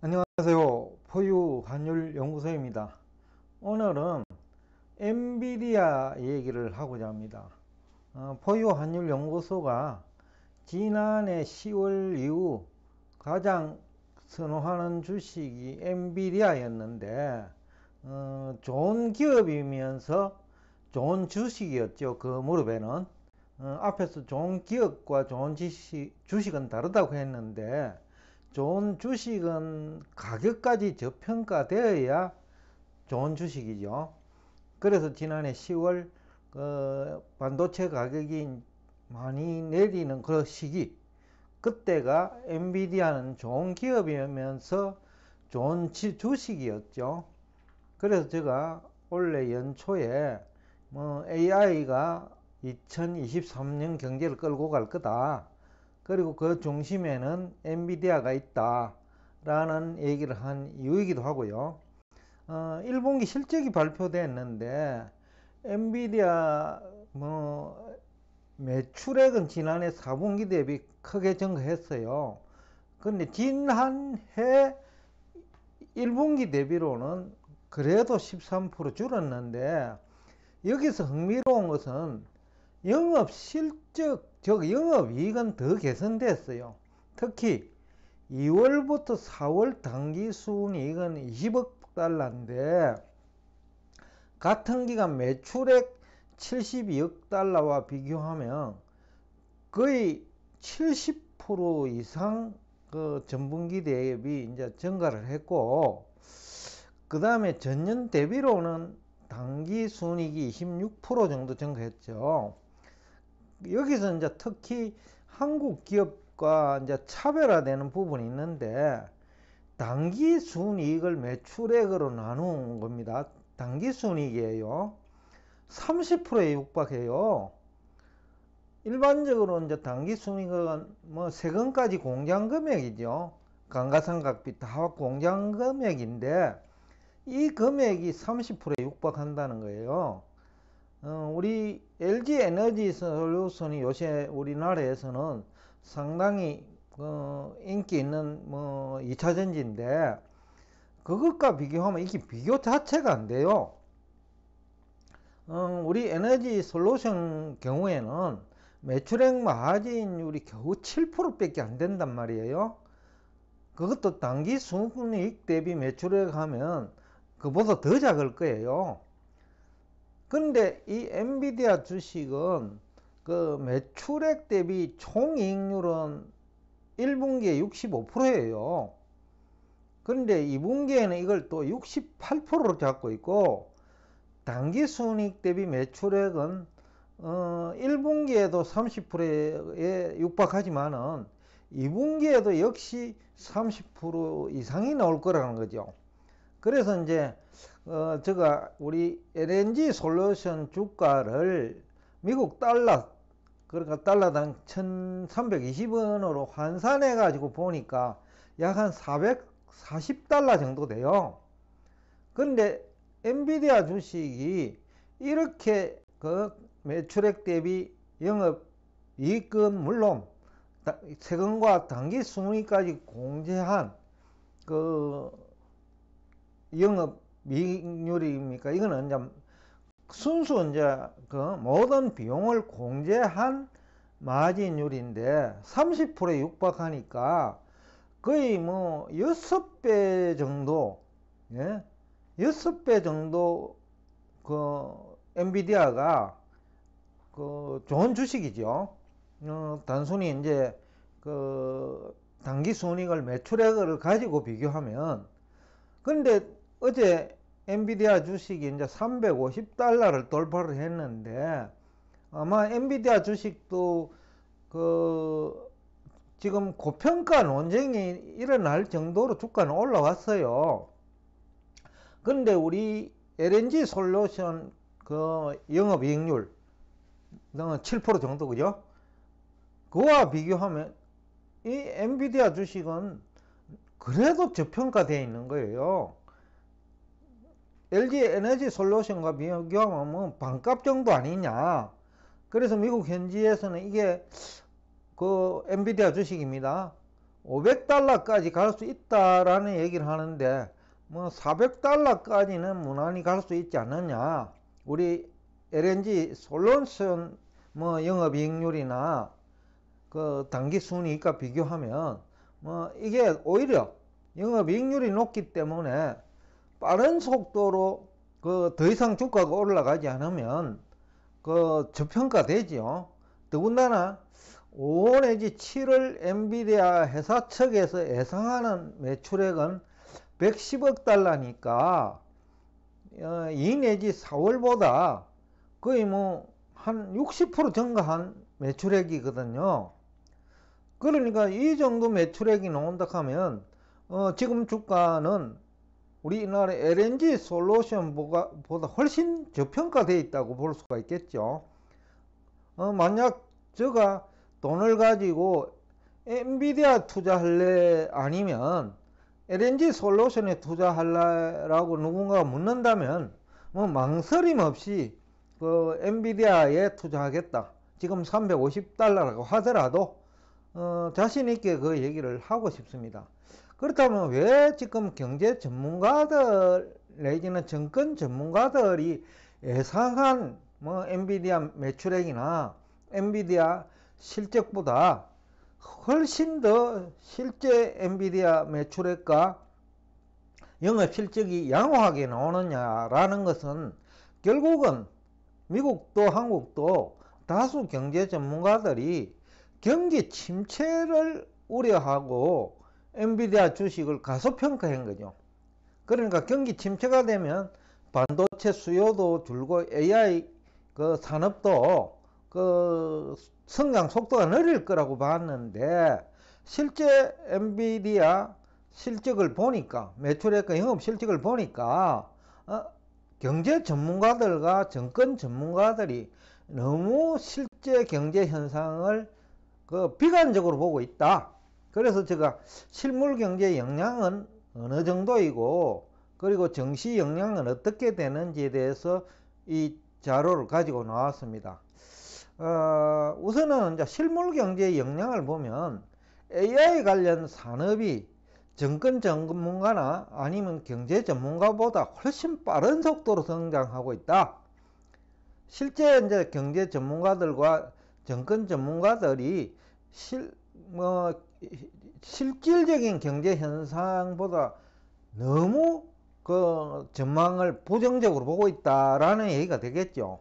안녕하세요. 포유 환율 연구소입니다. 오늘은 엔비디아 얘기를 하고자 합니다. 포유 환율 연구소가 지난해 10월 이후 가장 선호하는 주식이 엔비디아였는데 좋은 기업이면서 좋은 주식이었죠. 그 무렵에는 앞에서 좋은 기업과 좋은 주식은 다르다고 했는데, 좋은 주식은 가격까지 저평가되어야 좋은 주식이죠. 그래서 지난해 10월 반도체 가격이 많이 내리는 그 시기, 그때가 엔비디아는 좋은 기업이면서 좋은 주식이었죠. 그래서 제가 올해 연초에 AI가 2023년 경제를 끌고 갈 거다, 그리고 그 중심에는 엔비디아가 있다 라는 얘기를 한 이유이기도 하고요. 1분기 실적이 발표됐는데 엔비디아 매출액은 지난해 4분기 대비 크게 증가했어요. 근데 지난해 1분기 대비로는 그래도 13% 줄었는데, 여기서 흥미로운 것은 영업 실적, 즉 영업이익은 더 개선됐어요. 특히 2월부터 4월 당기순이익은 20억 달러인데, 같은 기간 매출액 72억 달러와 비교하면 거의 70% 이상 그 전분기 대비 이제 증가를 했고, 그 다음에 전년 대비로는 당기순이익이 26% 정도 증가했죠. 여기서 이제 특히 한국 기업과 이제 차별화되는 부분이 있는데, 당기 순이익을 매출액으로 나누는 겁니다. 당기 순이익이에요. 30%에 육박해요. 일반적으로 이제 당기 순이익은 세금까지 공장 금액이죠. 감가상각비 다 공장 금액인데, 이 금액이 30%에 육박한다는 거예요. 우리 LG 에너지 솔루션이 요새 우리나라에서는 상당히 인기 있는 2차 전지인데, 그것과 비교하면 이게 비교 자체가 안 돼요. 우리 에너지 솔루션 경우에는 매출액 마진율이 겨우 7%밖에 안 된단 말이에요. 그것도 당기 순이익 대비 매출액 하면 그보다 더 작을 거예요. 근데 이 엔비디아 주식은 그 매출액 대비 총이익률은 1분기에 65%예요. 그런데 2분기에는 이걸 또 68%로 잡고 있고, 당기순이익 대비 매출액은 1분기에도 30%에 육박하지만은 2분기에도 역시 30% 이상이 나올 거라는 거죠. 그래서 이제 제가 우리 LNG 솔루션 주가를 미국 달러, 그러니까 달러당 1320원으로 환산해 가지고 보니까 약 한 440달러 정도 돼요. 그런데 엔비디아 주식이 이렇게 그 매출액 대비 영업 이익은 물론 세금과 당기 순이익까지 공제한 그 영업 이익률입니까? 이거는 이제 순수 이제 그 모든 비용을 공제한 마진율인데, 30%에 육박하니까 거의 6배 정도, 예? 6배 정도 그 엔비디아가 그 좋은 주식이죠. 단순히 이제 그 당기 순이익을 매출액을 가지고 비교하면. 근데 어제 엔비디아 주식이 이제 350달러를 돌파를 했는데, 아마 엔비디아 주식도 그 지금 고평가 논쟁이 일어날 정도로 주가는 올라왔어요. 그런데 우리 LNG 솔루션 그 영업이익률 7% 정도, 그죠? 그와 비교하면 이 엔비디아 주식은 그래도 저평가되어 있는 거예요. LG 에너지 솔루션과 비교하면 반값 정도 아니냐. 그래서 미국 현지에서는 이게 그 엔비디아 주식입니다. 500달러까지 갈 수 있다라는 얘기를 하는데, 뭐 400달러까지는 무난히 갈 수 있지 않느냐. 우리 LNG 솔루션 뭐 영업이익률이나 그 단기 순이익과 비교하면 뭐 이게 오히려 영업이익률이 높기 때문에 빠른 속도로 그 더 이상 주가가 올라가지 않으면 그 저평가되지요. 더군다나 5월 내지 7월 엔비디아 회사 측에서 예상하는 매출액은 110억 달러니까 2 내지 4월보다 거의 뭐 한 60% 증가한 매출액이거든요. 그러니까 이 정도 매출액이 나온다 하면 지금 주가는 우리나라 LNG 솔루션보다 훨씬 저평가되어 있다고 볼 수가 있겠죠. 만약 제가 돈을 가지고 엔비디아 투자할래 아니면 LNG 솔루션에 투자할래라고 누군가가 묻는다면 뭐 망설임 없이 그 엔비디아에 투자하겠다. 지금 350달러라고 하더라도 자신 있게 그 얘기를 하고 싶습니다. 그렇다면 왜 지금 경제 전문가들 내지는 정권 전문가들이 예상한 뭐 엔비디아 매출액이나 엔비디아 실적보다 훨씬 더 실제 엔비디아 매출액과 영업 실적이 양호하게 나오느냐라는 것은 결국은 미국도 한국도 다수 경제 전문가들이 경기 침체를 우려하고 엔비디아 주식을 가소평가한 거죠. 그러니까 경기 침체가 되면 반도체 수요도 줄고 AI 그 산업도 그 성장 속도가 느릴 거라고 봤는데 실제 엔비디아 실적을 보니까 매출액과 영업 실적을 보니까 경제 전문가들과 정권 전문가들이 너무 실제 경제 현상을 그 비관적으로 보고 있다. 그래서 제가 실물 경제 영향은 어느 정도이고 그리고 정시 영향은 어떻게 되는지에 대해서 이 자료를 가지고 나왔습니다. 우선은 이제 실물 경제 영향을 보면 AI 관련 산업이 정권 전문가나 아니면 경제 전문가보다 훨씬 빠른 속도로 성장하고 있다. 실제 이제 경제 전문가들과 정권 전문가들이 실질적인 경제 현상보다 너무 그 전망을 부정적으로 보고 있다라는 얘기가 되겠죠.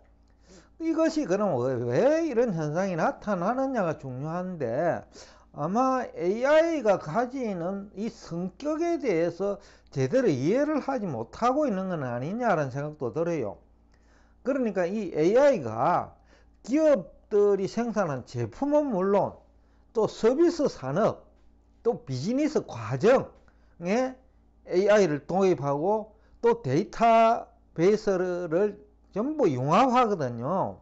이것이 그럼 왜 이런 현상이 나타나느냐가 중요한데 아마 AI가 가지는 이 성격에 대해서 제대로 이해를 하지 못하고 있는 건 아니냐라는 생각도 들어요. 그러니까 이 AI가 기업들이 생산한 제품은 물론 또 서비스 산업 또 비즈니스 과정에 AI를 도입하고 또 데이터베이스를 전부 융합하거든요.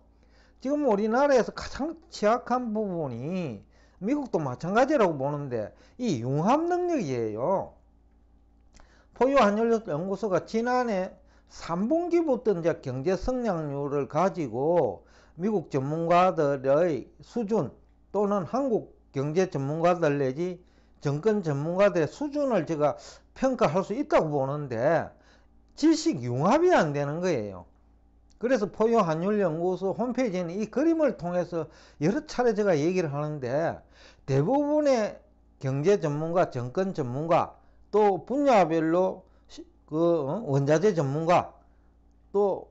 지금 우리나라에서 가장 취약한 부분이 미국도 마찬가지라고 보는데 이 융합 능력이에요. 포유한율연구소가 지난해 3분기부터 이제 경제 성장률을 가지고 미국 전문가들의 수준 또는 한국 경제 전문가들 내지 정권 전문가들의 수준을 제가 평가할 수 있다고 보는데 지식 융합이 안 되는 거예요. 그래서 포유한율연구소 홈페이지에는 이 그림을 통해서 여러 차례 제가 얘기를 하는데 대부분의 경제 전문가, 정권 전문가, 또 분야별로 그 원자재 전문가, 또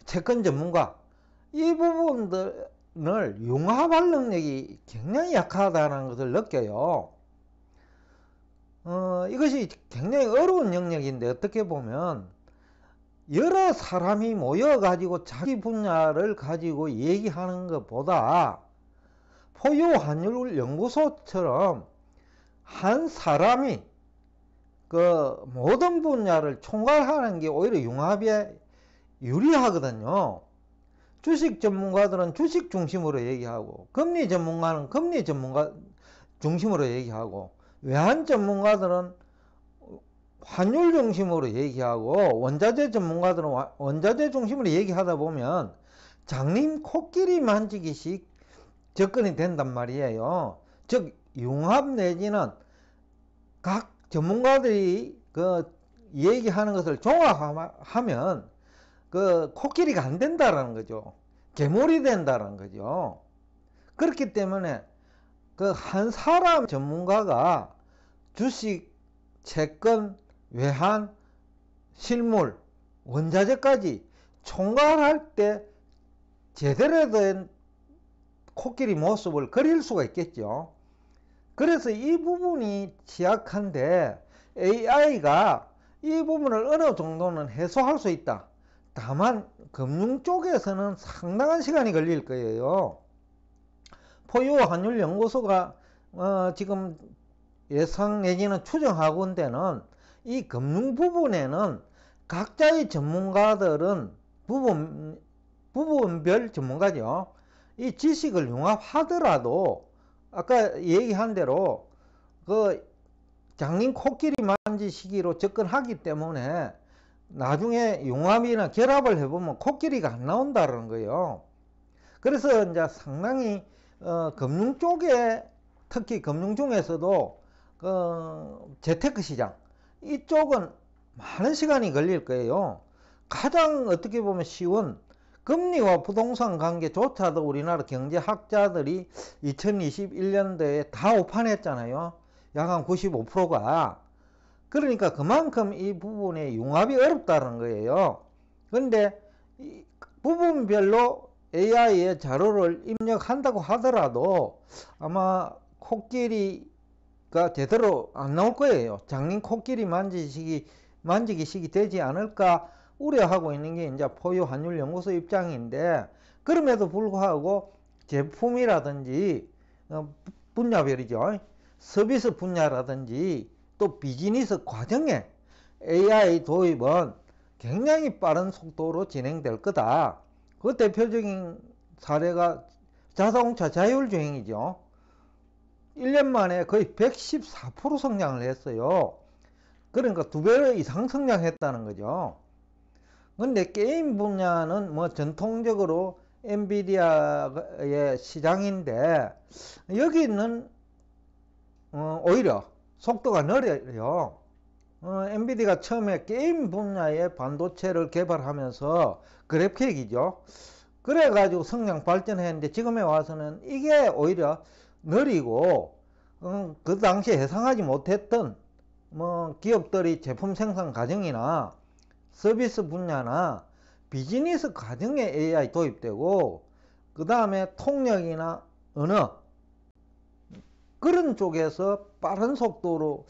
채권 전문가 이 부분들을 융합할 능력이 굉장히 약하다는 것을 느껴요. 이것이 굉장히 어려운 영역인데 어떻게 보면 여러 사람이 모여가지고 자기 분야를 가지고 얘기하는 것보다 포유한율연구소처럼 한 사람이 그 모든 분야를 총괄하는 게 오히려 융합에 유리하거든요. 주식 전문가들은 주식 중심으로 얘기하고 금리 전문가는 금리 전문가 중심으로 얘기하고 외환 전문가들은 환율 중심으로 얘기하고 원자재 전문가들은 원자재 중심으로 얘기하다 보면 장님 코끼리 만지기식 접근이 된단 말이에요. 즉 융합 내지는 각 전문가들이 그 얘기하는 것을 종합하면 그 코끼리가 안 된다라는 거죠. 괴물이 된다는 거죠. 그렇기 때문에 그 한 사람 전문가가 주식, 채권, 외환, 실물, 원자재까지 총괄할 때 제대로 된 코끼리 모습을 그릴 수가 있겠죠. 그래서 이 부분이 취약한데 AI가 이 부분을 어느 정도는 해소할 수 있다. 다만 금융 쪽에서는 상당한 시간이 걸릴 거예요. 포유 환율 연구소가 지금 예상 내지는 추정하고 있는 데는 이 금융 부분에는 각자의 전문가들은 부분별 전문가죠. 이 지식을 융합하더라도 아까 얘기한 대로 그 장님 코끼리 만지시기로 접근하기 때문에 나중에 융합이나 결합을 해보면 코끼리가 안 나온다는 거예요. 그래서 이제 상당히 금융 쪽에 특히 금융 중에서도 재테크 시장 이쪽은 많은 시간이 걸릴 거예요. 가장 어떻게 보면 쉬운 금리와 부동산 관계조차도 우리나라 경제학자들이 2021년도에 다 오판했잖아요. 약 한 95%가. 그러니까 그만큼 이 부분에 융합이 어렵다는 거예요. 그런데 부분별로 AI의 자료를 입력한다고 하더라도 아마 코끼리가 제대로 안 나올 거예요. 장님 코끼리 만지기식이 되지 않을까 우려하고 있는 게 이제 포유 환율 연구소 입장인데, 그럼에도 불구하고 제품이라든지 분야별이죠. 서비스 분야라든지 또 비즈니스 과정에 AI 도입은 굉장히 빠른 속도로 진행될 거다. 그 대표적인 사례가 자동차 자율주행이죠. 1년 만에 거의 114% 성장을 했어요. 그러니까 2배 이상 성장했다는 거죠. 근데 게임 분야는 뭐 전통적으로 엔비디아의 시장인데 여기는 오히려 속도가 느려요. 엔비디아가 처음에 게임 분야의 반도체를 개발하면서 그래픽이죠. 그래가지고 성장 발전했는데 지금에 와서는 이게 오히려 느리고 그 당시에 예상하지 못했던 뭐 기업들이 제품 생산 과정이나 서비스 분야나 비즈니스 과정에 AI 도입되고 그 다음에 통역이나 언어 그런 쪽에서 빠른 속도로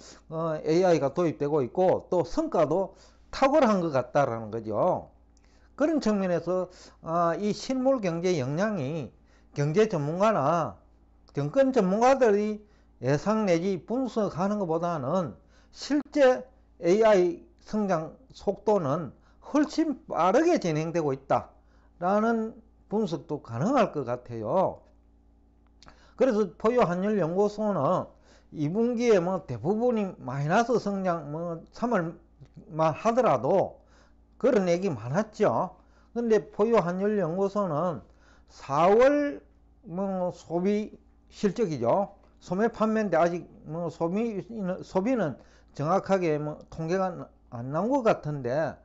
AI가 도입되고 있고 또 성과도 탁월한 것 같다라는 거죠. 그런 측면에서 이 실물 경제 역량이 경제 전문가나 정권 전문가들이 예상 내지 분석하는 것보다는 실제 AI 성장 속도는 훨씬 빠르게 진행되고 있다라는 분석도 가능할 것 같아요. 그래서 포유 환율 연구소는 2분기에 뭐 대부분이 마이너스 성장 뭐 3월만 하더라도 그런 얘기 많았죠. 근데 포유 환율 연구소는 4월 뭐 소비 실적이죠. 소매 판매인데 아직 뭐 소비는 정확하게 뭐 통계가 안 나온 것 같은데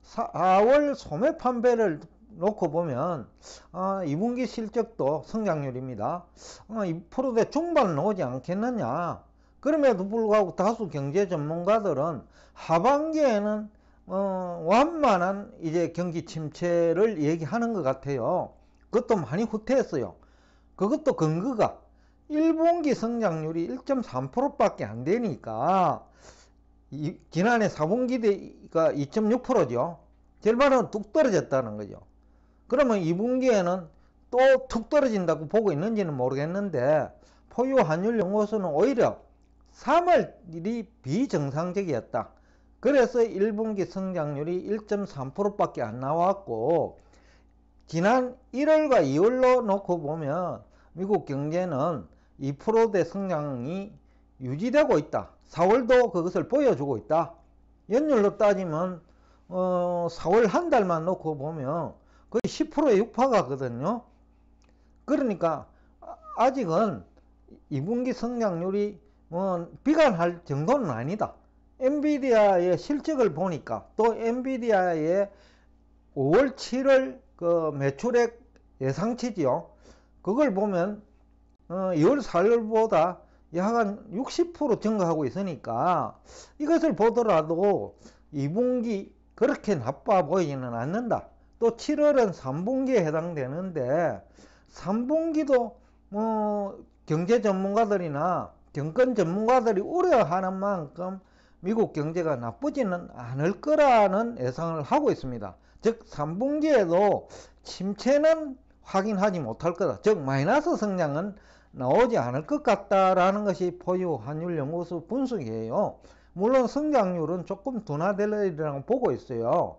4월 소매 판매를 놓고 보면 2분기 실적도 성장률입니다. 2%대 중반 나오지 않겠느냐. 그럼에도 불구하고 다수 경제 전문가들은 하반기에는 완만한 이제 경기 침체를 얘기하는 것 같아요. 그것도 많이 후퇴했어요. 그것도 근거가 1분기 성장률이 1.3%밖에 안 되니까 지난해 4분기가 2.6%죠. 절반은 뚝 떨어졌다는 거죠. 그러면 2분기에는 또 툭 떨어진다고 보고 있는지는 모르겠는데 포유 환율 연구소는 오히려 3월이 비정상적이었다. 그래서 1분기 성장률이 1.3%밖에 안 나왔고 지난 1월과 2월로 놓고 보면 미국 경제는 2%대 성장이 유지되고 있다. 4월도 그것을 보여주고 있다. 연율로 따지면 4월 한 달만 놓고 보면 거의 10%에 육박하거든요. 그러니까 아직은 2분기 성장률이 비관할 정도는 아니다. 엔비디아의 실적을 보니까, 또 엔비디아의 5월 7월 그 매출액 예상치지요. 그걸 보면 2월 4월보다 약 한 60% 증가하고 있으니까 이것을 보더라도 2분기 그렇게 나빠 보이지는 않는다. 또 7월은 3분기에 해당되는데 3분기도 경제 전문가들이나 정권 전문가들이 우려하는 만큼 미국 경제가 나쁘지는 않을 거라는 예상을 하고 있습니다. 즉 3분기에도 침체는 확인하지 못할 거다. 즉 마이너스 성장은 나오지 않을 것 같다라는 것이 포유 환율연구소 분석이에요. 물론 성장률은 조금 둔화되리라고 보고 있어요.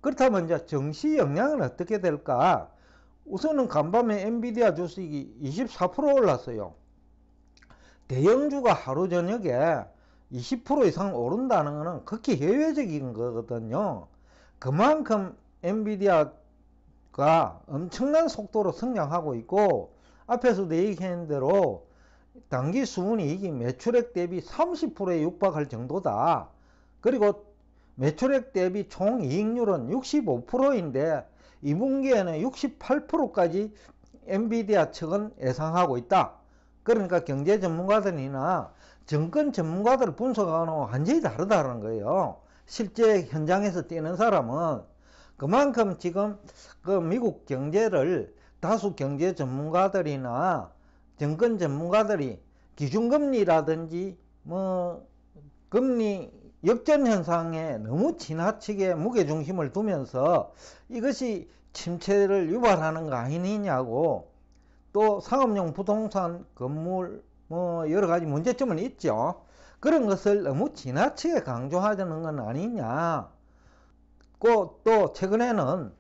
그렇다면 이제 정시 영향은 어떻게 될까? 우선은 간밤에 엔비디아 주식이 24% 올랐어요. 대형주가 하루 저녁에 20% 이상 오른다는 것은 극히 예외적인 거거든요. 그만큼 엔비디아가 엄청난 속도로 성장하고 있고, 앞에서도 얘기한 대로 당기 순이익이 매출액 대비 30%에 육박할 정도다. 그리고 매출액 대비 총이익률은 65%인데 2분기에는 68%까지 엔비디아 측은 예상하고 있다. 그러니까 경제 전문가들이나 정권 전문가들 분석하고는 완전히 다르다는 거예요. 실제 현장에서 뛰는 사람은 그만큼 지금 그 미국 경제를 다수 경제 전문가들이나 정권 전문가들이 기준금리라든지 금리 역전 현상에 너무 지나치게 무게중심을 두면서 이것이 침체를 유발하는 거 아니냐고, 또 상업용 부동산 건물 여러 가지 문제점은 있죠. 그런 것을 너무 지나치게 강조하자는 건 아니냐. 또 최근에는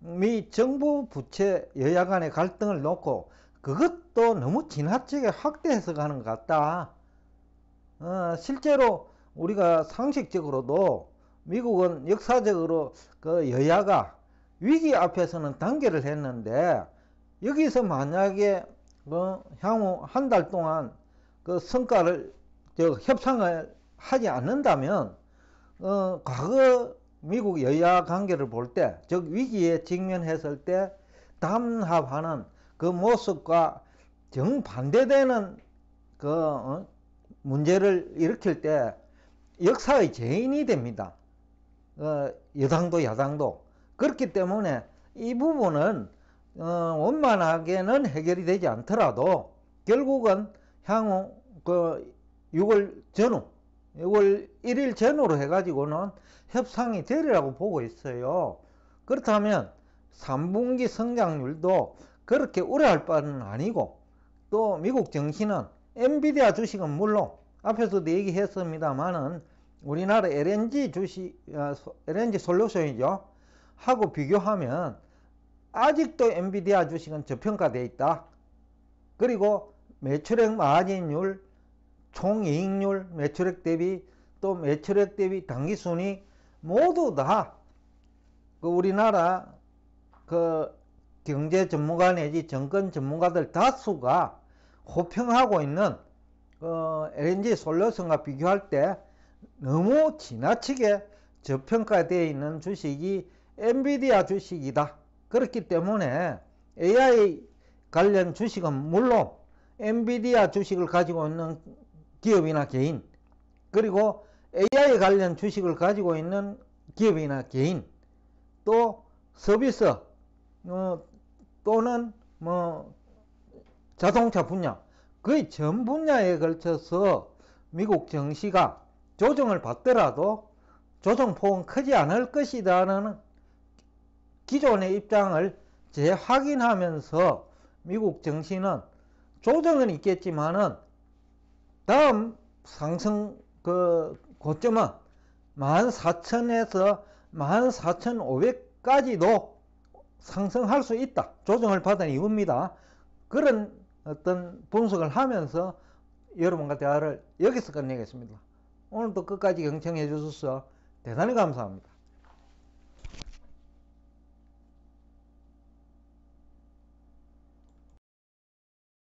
미 정부 부채 여야 간의 갈등을 놓고 그것도 너무 지나치게 확대해서 가는 것 같다. 실제로 우리가 상식적으로도 미국은 역사적으로 그 여야가 위기 앞에서는 단결을 했는데, 여기서 만약에 향후 한 달 동안 그 성과를 협상을 하지 않는다면 과거 미국 여야 관계를 볼 때, 즉 위기에 직면했을 때 담합하는 그 모습과 정반대되는 그 문제를 일으킬 때 역사의 죄인이 됩니다. 여당도 야당도. 그렇기 때문에 이 부분은 원만하게는 해결이 되지 않더라도 결국은 향후 그 6월 1일 전후로 해가지고는 협상이 되리라고 보고 있어요. 그렇다면 3분기 성장률도 그렇게 우려할 바는 아니고, 또 미국 정시는 엔비디아 주식은 물론 앞에서도 얘기했습니다만은 우리나라 LNG 솔루션이죠. 하고 비교하면 아직도 엔비디아 주식은 저평가되어 있다. 그리고 매출액 마진율, 총이익률, 매출액 대비, 또 매출액 대비 당기순이익 모두 다 그 우리나라 그 경제 전문가 내지 정권 전문가들 다수가 호평하고 있는 LNG 솔루션과 비교할 때 너무 지나치게 저평가되어 있는 주식이 엔비디아 주식이다. 그렇기 때문에 AI 관련 주식은 물론 엔비디아 주식을 가지고 있는 기업이나 개인, 그리고 AI 관련 주식을 가지고 있는 기업이나 개인, 또 서비스 또는 자동차 분야, 거의 전 분야에 걸쳐서 미국 증시가 조정을 받더라도 조정폭은 크지 않을 것이라는 기존의 입장을 재확인하면서 미국 증시는 조정은 있겠지만은 다음 상승 고점은 14,000에서 14,500까지도 상승할 수 있다. 조정을 받은 이유입니다. 그런 어떤 분석을 하면서 여러분과 대화를 여기서 끝내겠습니다. 오늘도 끝까지 경청해 주셔서 대단히 감사합니다.